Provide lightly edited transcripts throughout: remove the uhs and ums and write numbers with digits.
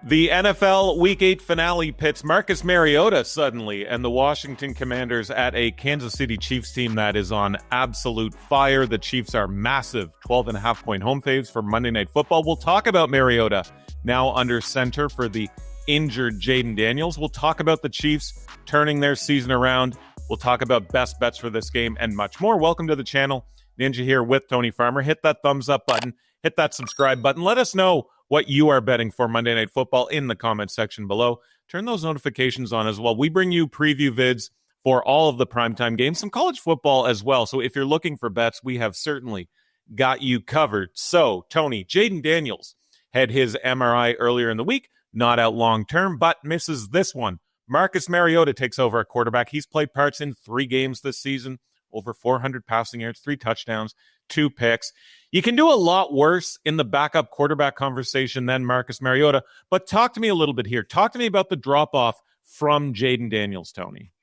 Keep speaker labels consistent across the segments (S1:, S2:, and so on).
S1: The NFL Week 8 finale pits Marcus Mariota suddenly and the Washington Commanders at a Kansas City Chiefs team that is on absolute fire. The Chiefs are massive 12.5-point home faves for Monday Night Football. We'll talk about Mariota now under center for the injured Jayden Daniels. We'll talk about the Chiefs turning their season around. We'll talk about best bets for this game and much more. Welcome to the channel. Ninja here with Tony Farmer. Hit that thumbs up button. Hit that subscribe button. Let us know what you are betting for Monday Night Football in the comment section below. Turn those notifications on as well. We bring you preview vids for all of the primetime games, some college football as well. So if you're looking for bets, we have certainly got you covered. So, Tony, Jayden Daniels had his MRI earlier in the week, not out long term, but misses this one. Marcus Mariota takes over at quarterback. He's played parts in 3 games this season, over 400 passing yards, 3 touchdowns, 2 picks. You can do a lot worse in the backup quarterback conversation than Marcus Mariota, but talk to me a little bit here. Talk to me about the drop-off from Jayden Daniels, Tony.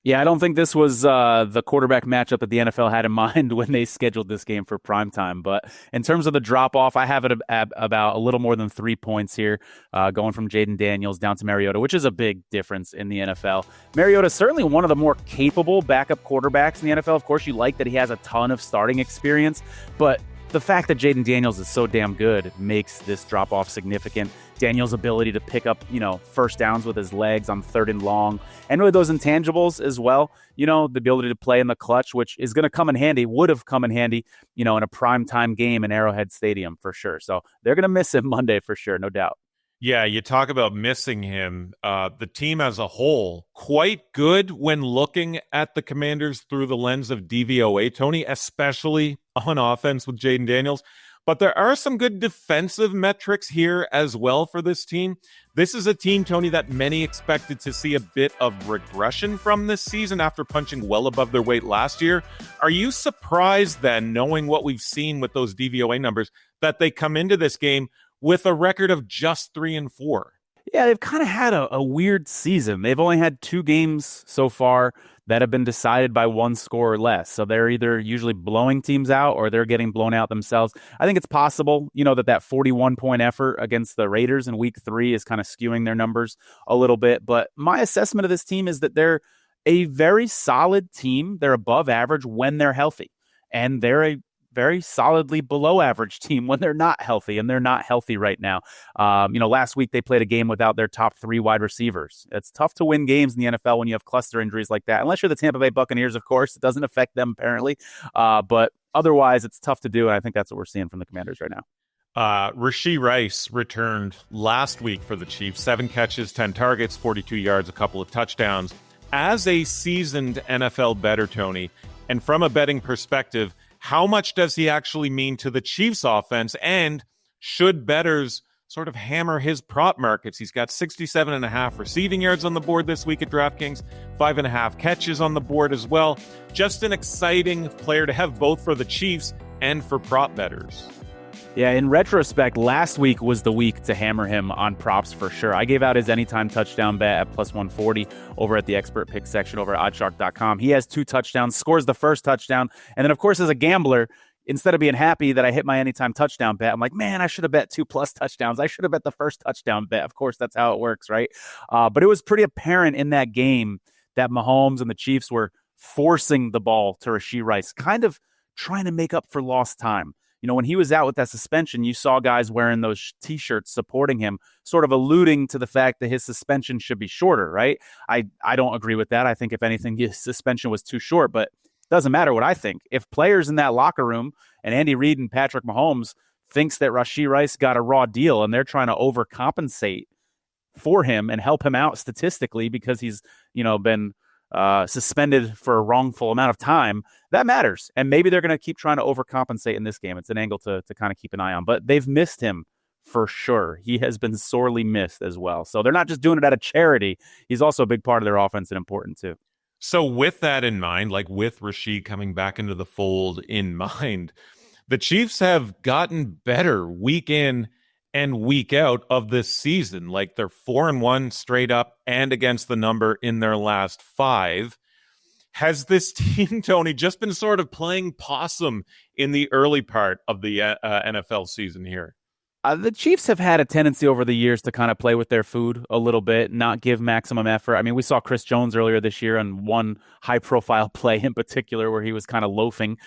S2: Yeah, I don't think this was the quarterback matchup that the NFL had in mind when they scheduled this game for primetime. But in terms of the drop-off, I have it about a little more than 3 points here, going from Jayden Daniels down to Mariota, which is a big difference in the NFL. Mariota is certainly one of the more capable backup quarterbacks in the NFL. Of course, you like that he has a ton of starting experience, but the fact that Jayden Daniels is so damn good makes this drop-off significant. Daniels' ability to pick up, first downs with his legs on 3rd and long, and really those intangibles as well, the ability to play in the clutch, which is going to come in handy, would have come in handy, in a primetime game in Arrowhead Stadium for sure. So they're going to miss him Monday for sure, no doubt.
S1: Yeah, you talk about missing him. The team as a whole, quite good when looking at the Commanders through the lens of DVOA, Tony, especially on offense with Jayden Daniels. But there are some good defensive metrics here as well for this team. This is a team, Tony, that many expected to see a bit of regression from this season after punching well above their weight last year. Are you surprised then, knowing what we've seen with those DVOA numbers, that they come into this game with a record of just 3-4?
S2: Yeah, they've kind of had a weird season. They've only had 2 games so far that have been decided by 1 score or less. So they're either usually blowing teams out or they're getting blown out themselves. I think it's possible, that 41-point effort against the Raiders in week 3 is kind of skewing their numbers a little bit. But my assessment of this team is that they're a very solid team. They're above average when they're healthy. And they're a very solidly below average team when they're not healthy, and they're not healthy right now. Last week they played a game without their top 3 wide receivers. It's tough to win games in the NFL when you have cluster injuries like that, unless you're the Tampa Bay Buccaneers, of course. It doesn't affect them apparently, but otherwise it's tough to do, and I think that's what we're seeing from the Commanders right now.
S1: Rashee Rice returned last week for the Chiefs. 7 catches, 10 targets, 42 yards, a couple of touchdowns. As a seasoned NFL bettor, Tony, and from a betting perspective, how much does he actually mean to the Chiefs offense? And should bettors sort of hammer his prop markets? He's got 67.5 receiving yards on the board this week at DraftKings, 5.5 catches on the board as well. Just an exciting player to have both for the Chiefs and for prop bettors.
S2: Yeah, in retrospect, last week was the week to hammer him on props for sure. I gave out his anytime touchdown bet at plus 140 over at the expert pick section over at oddshark.com. He has 2 touchdowns, scores the first touchdown. And then, of course, as a gambler, instead of being happy that I hit my anytime touchdown bet, I'm like, man, I should have bet 2+ touchdowns. I should have bet the first touchdown bet. Of course, that's how it works, right? But it was pretty apparent in that game that Mahomes and the Chiefs were forcing the ball to Rashee Rice, kind of trying to make up for lost time. When he was out with that suspension, you saw guys wearing those T-shirts supporting him, sort of alluding to the fact that his suspension should be shorter, right? I don't agree with that. I think, if anything, his suspension was too short, but it doesn't matter what I think. If players in that locker room, and Andy Reid and Patrick Mahomes, thinks that Rashee Rice got a raw deal and they're trying to overcompensate for him and help him out statistically because he's, been suspended for a wrongful amount of time, that matters. And maybe they're going to keep trying to overcompensate in this game. It's an angle to kind of keep an eye on. But they've missed him for sure. He has been sorely missed as well. So they're not just doing it out of charity. He's also a big part of their offense and important too.
S1: So with that in mind, like with Rashee coming back into the fold in mind, the Chiefs have gotten better week in and week out of this season. Like, they're 4-1 straight up and against the number in their last 5. Has this team, Tony, just been sort of playing possum in the early part of the NFL season here?
S2: The Chiefs have had a tendency over the years to kind of play with their food a little bit, not give maximum effort. I mean, we saw Chris Jones earlier this year on one high-profile play in particular where he was kind of loafing.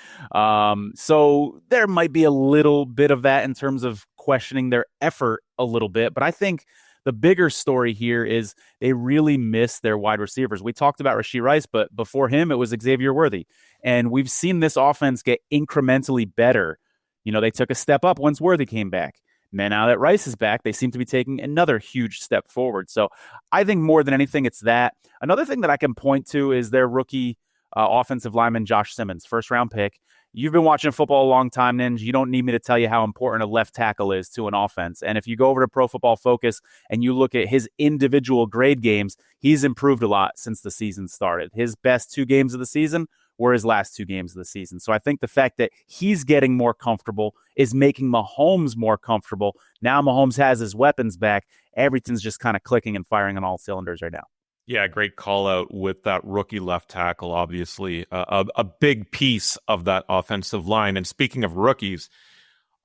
S2: So there might be a little bit of that in terms of questioning their effort a little bit. But I think the bigger story here is they really miss their wide receivers. We talked about Rashee Rice, but before him, it was Xavier Worthy. And we've seen this offense get incrementally better. You know, they took a step up once Worthy came back. Now that Rice is back, they seem to be taking another huge step forward. So I think more than anything, it's that. Another thing that I can point to is their rookie offensive lineman, Josh Simmons, first-round pick. You've been watching football a long time, Ninja. You don't need me to tell you how important a left tackle is to an offense. And if you go over to Pro Football Focus and you look at his individual grade games, he's improved a lot since the season started. His best 2 games of the season were his last 2 games of the season. So I think the fact that he's getting more comfortable is making Mahomes more comfortable. Now Mahomes has his weapons back. Everything's just kind of clicking and firing on all cylinders right now.
S1: Yeah, great call out with that rookie left tackle, obviously a big piece of that offensive line. And speaking of rookies,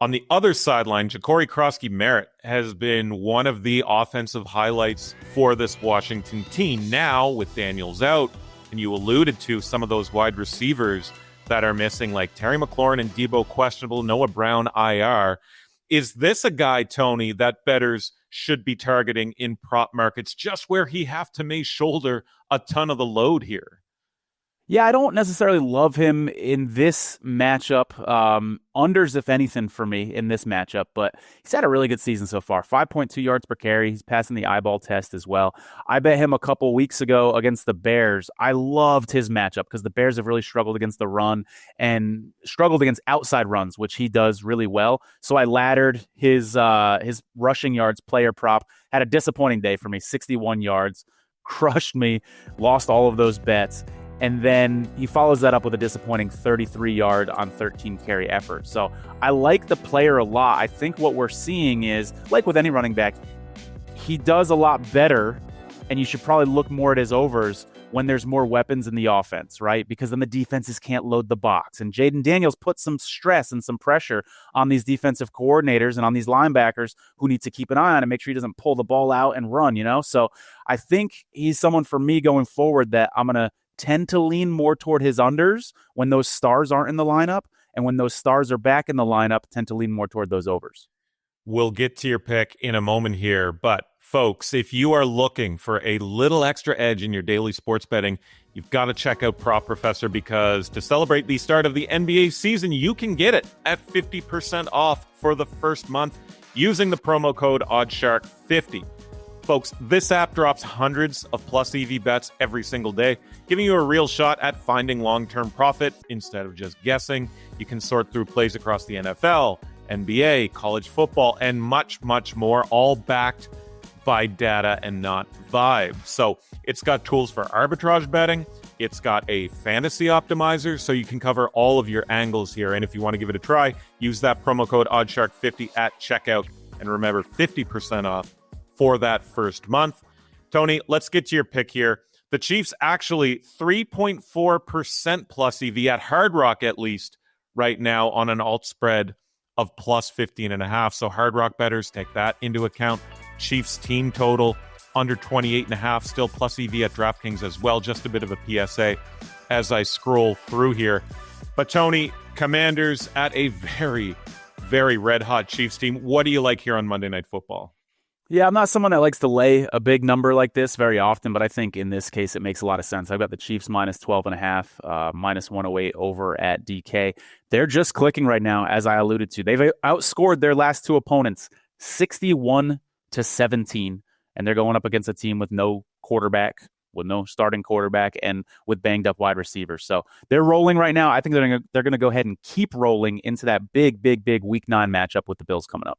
S1: on the other sideline, Jacory Croskey-Merritt has been one of the offensive highlights for this Washington team. Now, with Daniels out, and you alluded to some of those wide receivers that are missing, like Terry McLaurin and Debo questionable, Noah Brown IR. Is this a guy, Tony, that bettors should be targeting in prop markets, just where he have to may shoulder a ton of the load here?
S2: Yeah, I don't necessarily love him in this matchup. Unders, if anything, for me in this matchup, but he's had a really good season so far. 5.2 yards per carry. He's passing the eyeball test as well. I bet him a couple weeks ago against the Bears. I loved his matchup because the Bears have really struggled against the run and struggled against outside runs, which he does really well. So I laddered his rushing yards player prop. Had a disappointing day for me, 61 yards. Crushed me. Lost all of those bets. And then he follows that up with a disappointing 33-yard on 13-carry effort. So I like the player a lot. I think what we're seeing is, like with any running back, he does a lot better, and you should probably look more at his overs when there's more weapons in the offense, right? Because then the defenses can't load the box. And Jayden Daniels puts some stress and some pressure on these defensive coordinators and on these linebackers who need to keep an eye on and make sure he doesn't pull the ball out and run, you know? So I think he's someone for me going forward that I'm going to tend to lean more toward his unders when those stars aren't in the lineup, and when those stars are back in the lineup, tend to lean more toward those overs.
S1: We'll get to your pick in a moment here, but folks, if you are looking for a little extra edge in your daily sports betting, you've got to check out Prop Professor, because to celebrate the start of the NBA season, you can get it at 50% off for the first month using the promo code OddsShark50. Folks, this app drops hundreds of plus EV bets every single day, giving you a real shot at finding long-term profit instead of just guessing. You can sort through plays across the NFL, NBA, college football, and much, much more, all backed by data and not vibe. So it's got tools for arbitrage betting. It's got a fantasy optimizer, so you can cover all of your angles here. And if you want to give it a try, use that promo code OddsShark50 at checkout. And remember, 50% off for that first month. Tony, let's get to your pick here. The Chiefs actually 3.4% plus EV at Hard Rock, at least right now, on an alt spread of plus 15.5. So Hard Rock bettors, take that into account. Chiefs team total under 28.5, still plus EV at DraftKings as well. Just a bit of a PSA as I scroll through here. But Tony, Commanders at a very, very red hot Chiefs team. What do you like here on Monday Night Football?
S2: Yeah, I'm not someone that likes to lay a big number like this very often, but I think in this case it makes a lot of sense. I've got the Chiefs minus 12.5, minus 108 over at DK. They're just clicking right now, as I alluded to. They've outscored their last 2 opponents 61-17, and they're going up against a team with no quarterback, with no starting quarterback, and with banged up wide receivers. So they're rolling right now. I think they're going to go ahead and keep rolling into that big Week 9 matchup with the Bills coming up.